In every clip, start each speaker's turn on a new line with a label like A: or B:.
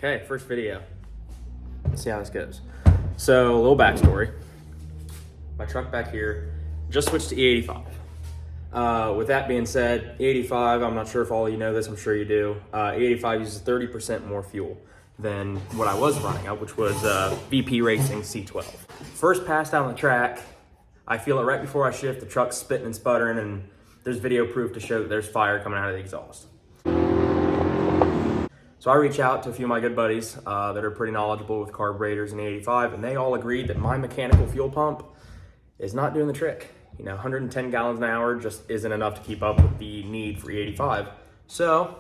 A: Okay, first video. Let's see how this goes. So, a little backstory. My truck back here just switched to E85. With that being said, E85, I'm not sure if all of you know this, I'm sure you do. E85 uses 30% more fuel than what I was running out, which was VP Racing C12. First pass down the track, I feel it right before I shift, the truck's spitting and sputtering, and there's video proof to show that there's fire coming out of the exhaust. So I reach out to a few of my good buddies that are pretty knowledgeable with carburetors and E85, and they all agreed that my mechanical fuel pump is not doing the trick. 110 gallons an hour just isn't enough to keep up with the need for E85. So,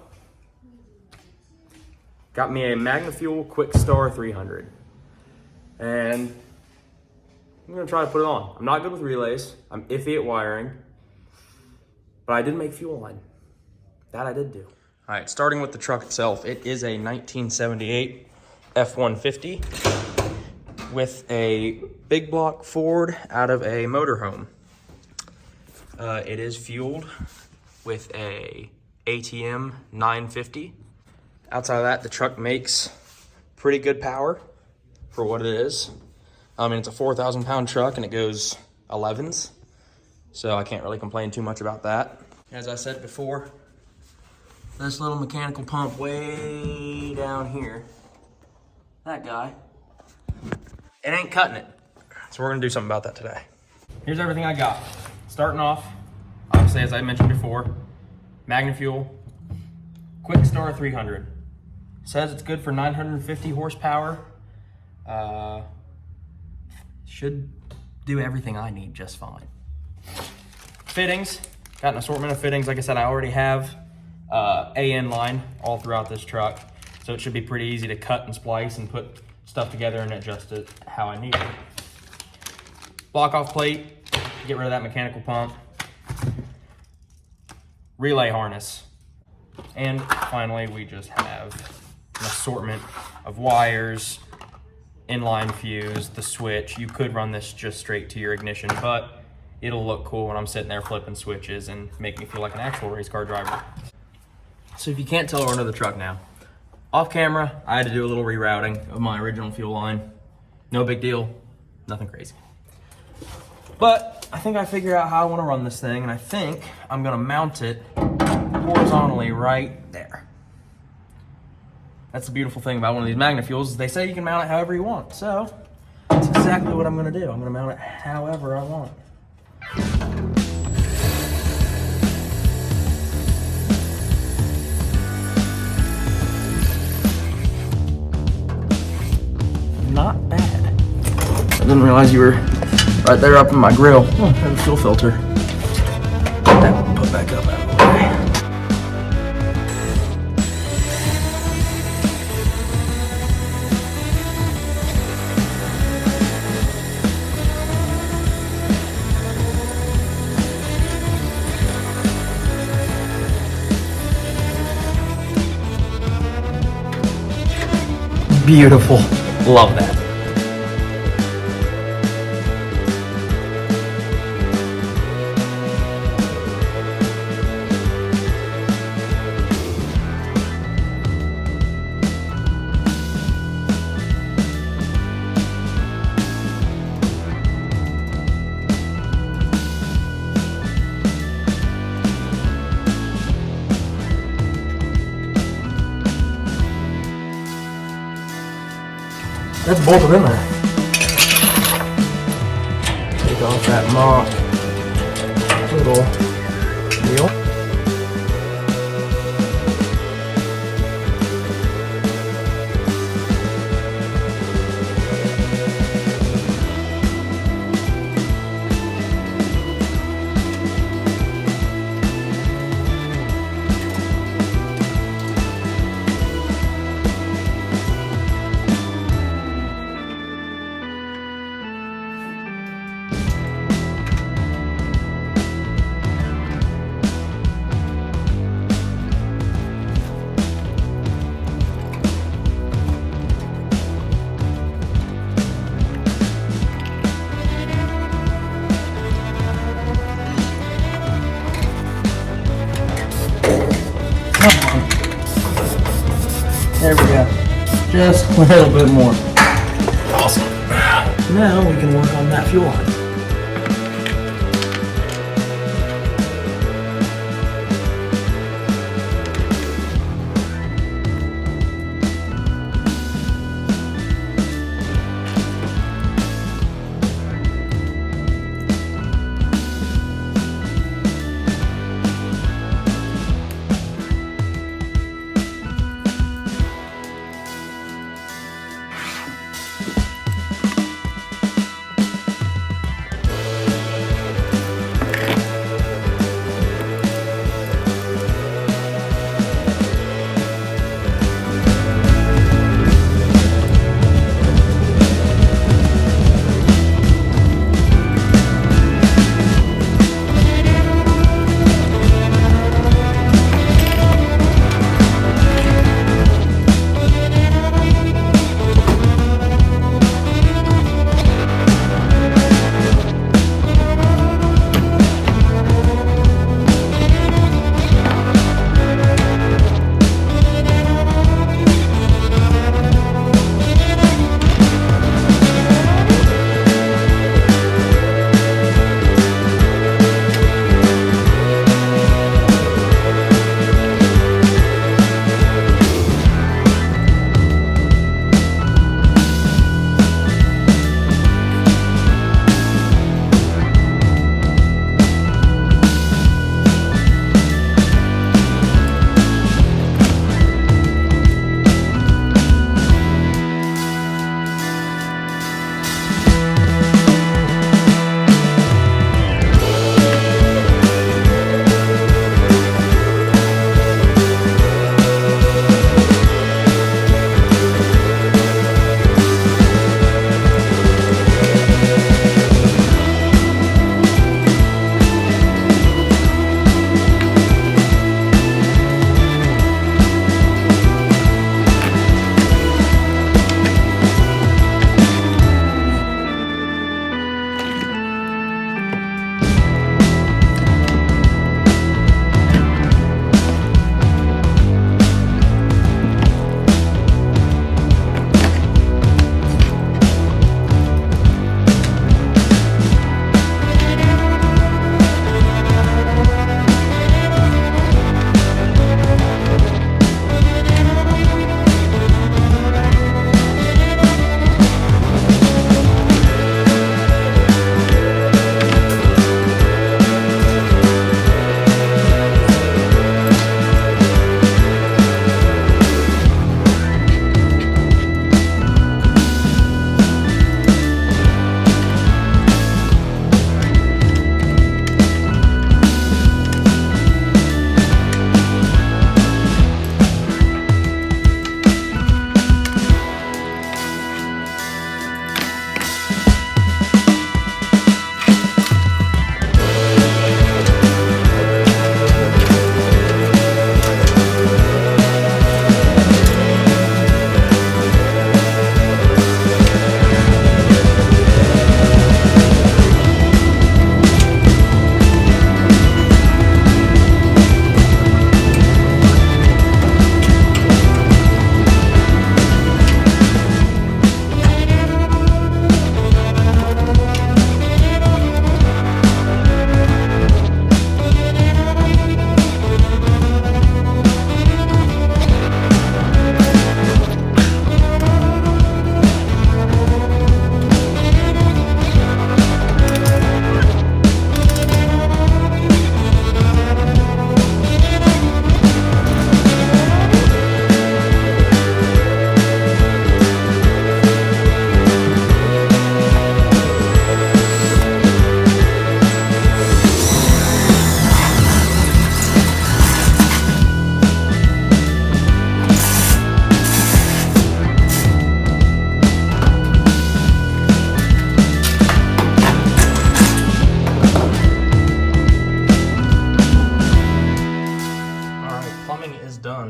A: got me a MagnaFuel Quick Star 300. And I'm gonna try to put it on. I'm not good with relays. I'm iffy at wiring, but I did make fuel line. That I did do. All right, starting with the truck itself, it is a 1978 F-150 with a big block Ford out of a motorhome. It is fueled with a ATM 950. Outside of that, the truck makes pretty good power for what it is. It's a 4,000 pound truck and it goes 11s, so I can't really complain too much about that. As I said before, this little mechanical pump way down here, that guy, it ain't cutting it. So we're gonna do something about that today. Here's everything I got. Starting off, obviously, as I mentioned before, MagnaFuel Quick Star 300. Says it's good for 950 horsepower. Should do everything I need just fine. Fittings, got an assortment of fittings. Like I said, I already have AN line all throughout this truck, so it should be pretty easy to cut and splice and put stuff together and adjust it how I need it. Block off plate, get rid of that mechanical pump. Relay harness. And finally, we just have an assortment of wires, inline fuse, the switch. You could run this just straight to your ignition, but it'll look cool when I'm sitting there flipping switches and make me feel like an actual race car driver. So if you can't tell, we're under the truck now. Off camera, I had to do a little rerouting of my original fuel line. No big deal, nothing crazy. But I think I figured out how I want to run this thing, and I think I'm gonna mount it horizontally right there. That's the beautiful thing about one of these MagnaFuels, is they say you can mount it however you want. So that's exactly what I'm gonna do. I'm gonna mount it however I want. Not bad. I didn't realize you were right there up in my grill. Oh, there's a fuel filter. That one put back up out of the way. Beautiful. Love that. That's bolted in there. Take off that mock little wheel. There we go. Just a little bit more. Awesome. Now we can work on that fuel line.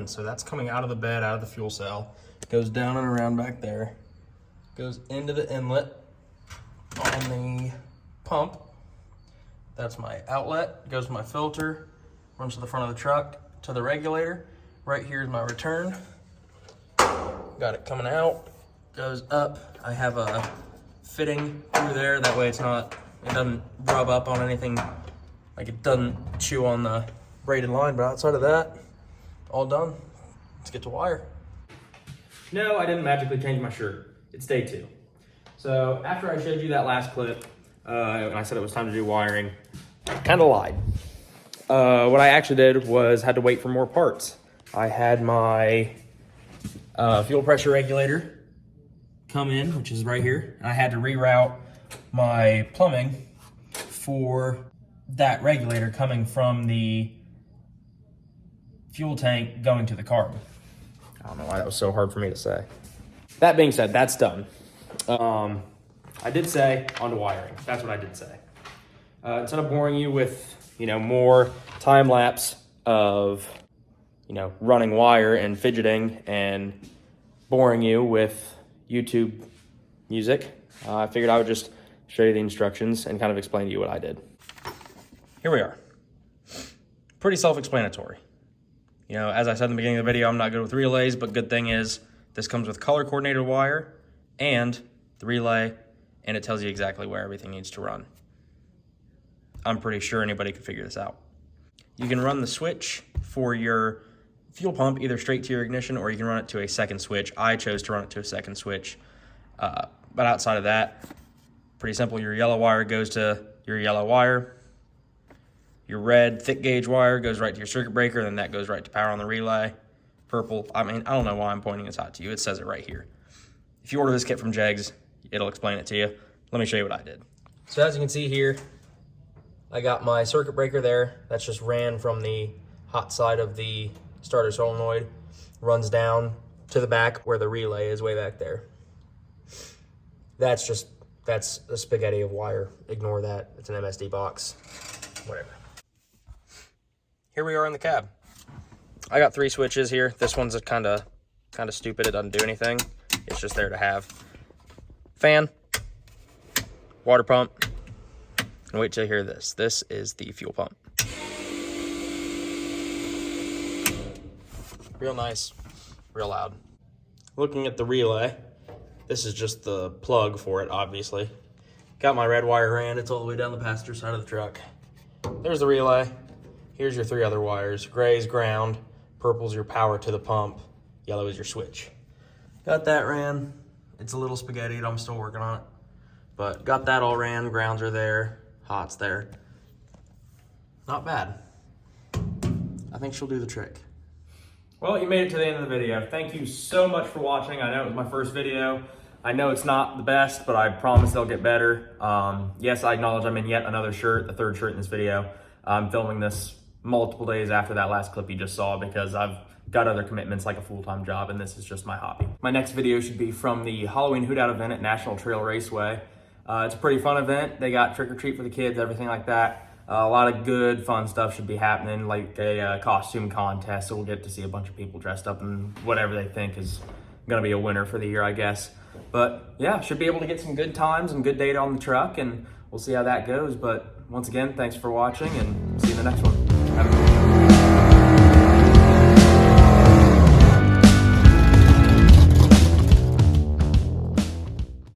A: So that's coming out of the bed, out of the fuel cell. Goes down and around back there. Goes into the inlet on the pump. That's my outlet. Goes to my filter. Runs to the front of the truck, to the regulator. Right here is my return. got it coming out, goes up. I have a fitting through there. That way it doesn't rub up on anything, like it doesn't chew on the braided line. But outside of that, all done. Let's get to wire. No, I didn't magically change my shirt. It's day 2. So after I showed you that last clip, and I said it was time to do wiring, I kind of lied. What I actually did was had to wait for more parts. I had my fuel pressure regulator come in, which is right here. I had to reroute my plumbing for that regulator coming from the fuel tank going to the carb. I don't know why that was so hard for me to say. That being said, that's done. I did say on to wiring. That's what I did say. Instead of boring you with, more time lapse of, running wire and fidgeting and boring you with YouTube music, I figured I would just show you the instructions and kind of explain to you what I did. Here we are. Pretty self-explanatory. As I said in the beginning of the video, I'm not good with relays, but good thing is this comes with color coordinated wire and the relay, and it tells you exactly where everything needs to run. I'm pretty sure anybody could figure this out. You can run the switch for your fuel pump either straight to your ignition, or you can run it to a second switch. I chose to run it to a second switch. But outside of that, pretty simple. Your yellow wire goes to your yellow wire. Your red thick gauge wire goes right to your circuit breaker, then that goes right to power on the relay. Purple, I don't know why I'm pointing this out to you. It says it right here. If you order this kit from Jegs, it'll explain it to you. Let me show you what I did. So as you can see here, I got my circuit breaker there. That's just ran from the hot side of the starter solenoid, runs down to the back where the relay is way back there. That's a spaghetti of wire. Ignore that. It's an MSD box. Whatever. Here we are in the cab. I got 3 switches here. This one's kind of stupid. It doesn't do anything. It's just there to have. Fan, water pump, and wait till you hear this. This is the fuel pump. Real nice, real loud. Looking at the relay, this is just the plug for it, obviously. Got my red wire ran. It's all the way down the passenger side of the truck. There's the relay. Here's your 3 other wires. Gray is ground, purple's your power to the pump, yellow is your switch. Got that ran. It's a little spaghettied, I'm still working on it. But got that all ran, grounds are there, hot's there. Not bad. I think she'll do the trick. Well, you made it to the end of the video. Thank you so much for watching. I know it was my first video. I know it's not the best, but I promise they'll get better. Yes, I acknowledge I'm in yet another shirt, the 3rd shirt in this video. I'm filming this multiple days after that last clip you just saw because I've got other commitments like a full-time job, and this is just my hobby. My next video should be from the Halloween Hoot Out event at National Trail Raceway. It's a pretty fun event. They got trick-or-treat for the kids, everything like that. A lot of good, fun stuff should be happening, like a costume contest, so we'll get to see a bunch of people dressed up in whatever they think is gonna be a winner for the year, I guess. But yeah, should be able to get some good times and good data on the truck, and we'll see how that goes. But once again, thanks for watching, and see you in the next one.